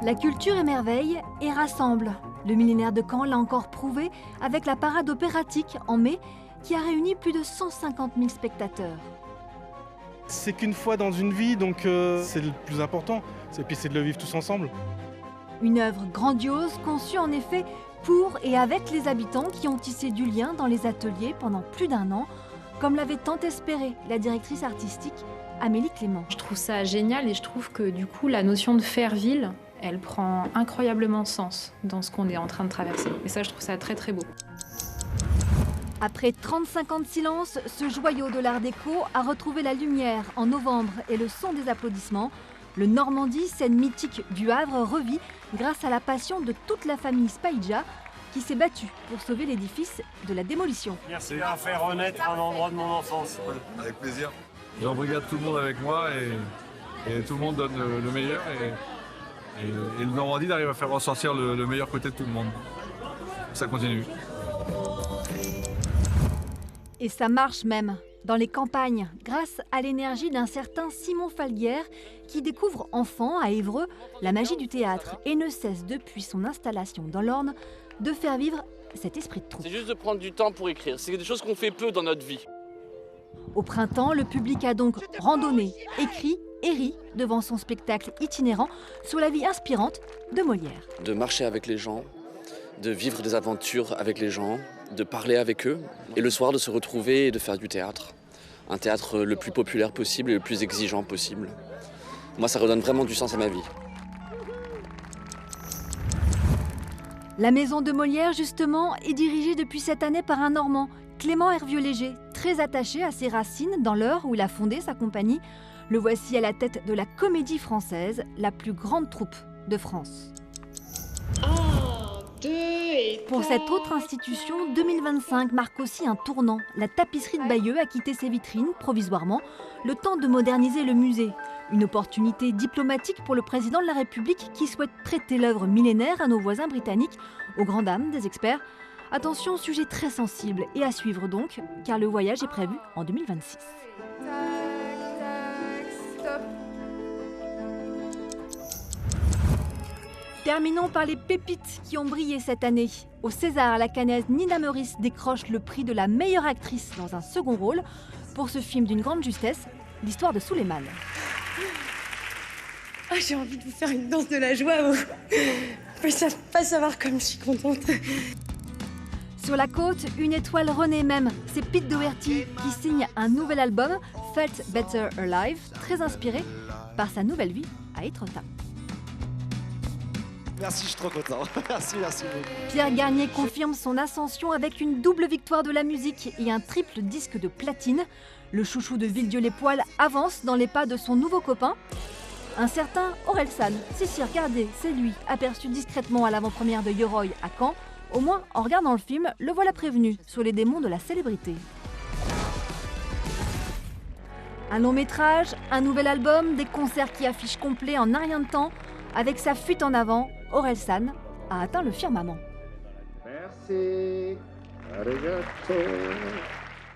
La culture émerveille et rassemble. Le millénaire de Caen l'a encore prouvé avec la parade opératique en mai qui a réuni plus de 150 000 spectateurs. C'est qu'une fois dans une vie, donc c'est le plus important. Et puis c'est de le vivre tous ensemble. Une œuvre grandiose conçue en effet pour et avec les habitants qui ont tissé du lien dans les ateliers pendant plus d'1 an, comme l'avait tant espéré la directrice artistique Amélie Clément. Je trouve ça génial et je trouve que du coup la notion de faire ville, elle prend incroyablement sens dans ce qu'on est en train de traverser. Et ça, je trouve ça très très beau. Après 35 ans de silence, ce joyau de l'art déco a retrouvé la lumière en novembre et le son des applaudissements. Le Normandie, scène mythique du Havre, revit grâce à la passion de toute la famille Spaïdja qui s'est battue pour sauver l'édifice de la démolition. Merci à faire renaître un endroit de mon enfance. Avec plaisir. J'embrigade tout le monde avec moi et tout le monde donne le meilleur. Et le Normandie arrive à faire ressortir le meilleur côté de tout le monde. Ça continue. Et ça marche même dans les campagnes, grâce à l'énergie d'un certain Simon Falguière qui découvre enfant à Évreux la magie du théâtre et ne cesse depuis son installation dans l'Orne de faire vivre cet esprit de troupe. C'est juste de prendre du temps pour écrire. C'est des choses qu'on fait peu dans notre vie. Au printemps, le public a donc randonné, écrit et ri devant son spectacle itinérant sur la vie inspirante de Molière. De marcher avec les gens, de vivre des aventures avec les gens, de parler avec eux, et le soir de se retrouver et de faire du théâtre. Un théâtre le plus populaire possible et le plus exigeant possible. Moi, ça redonne vraiment du sens à ma vie. La maison de Molière, justement, est dirigée depuis cette année par un Normand, Clément Hervieux-Léger, très attaché à ses racines dans l'Eure où il a fondé sa compagnie. Le voici à la tête de la Comédie Française, la plus grande troupe de France. Pour cette autre institution, 2025 marque aussi un tournant. La tapisserie de Bayeux a quitté ses vitrines provisoirement, le temps de moderniser le musée. Une opportunité diplomatique pour le président de la République qui souhaite prêter l'œuvre millénaire à nos voisins britanniques, aux grandes dames des experts. Attention, sujet très sensible et à suivre donc, car le voyage est prévu en 2026. Terminons par les pépites qui ont brillé cette année. Au César, la Caennaise Nina Meurice décroche le prix de la meilleure actrice dans un second rôle pour ce film d'une grande justesse, l'histoire de Souleymane. Oh, j'ai envie de vous faire une danse de la joie. Vous ne savez pas savoir comme je suis contente. Sur la côte, une étoile renaît même. C'est Pete Doherty qui signe un nouvel album, Felt Better Alive, très inspiré par sa nouvelle vie à Étretat. Merci, je suis trop content. Merci beaucoup. Pierre Garnier confirme son ascension avec une double victoire de la musique et un triple disque de platine. Le chouchou de Villedieu-les-Poêles avance dans les pas de son nouveau copain. Un certain Orelsan, si regardez, c'est lui, aperçu discrètement à l'avant-première de Yoroi à Caen. Au moins, en regardant le film, le voilà prévenu sur les démons de la célébrité. Un long métrage, un nouvel album, des concerts qui affichent complet en un rien de temps. Avec sa fuite en avant, Orelsan a atteint le firmament. Merci. Arigato.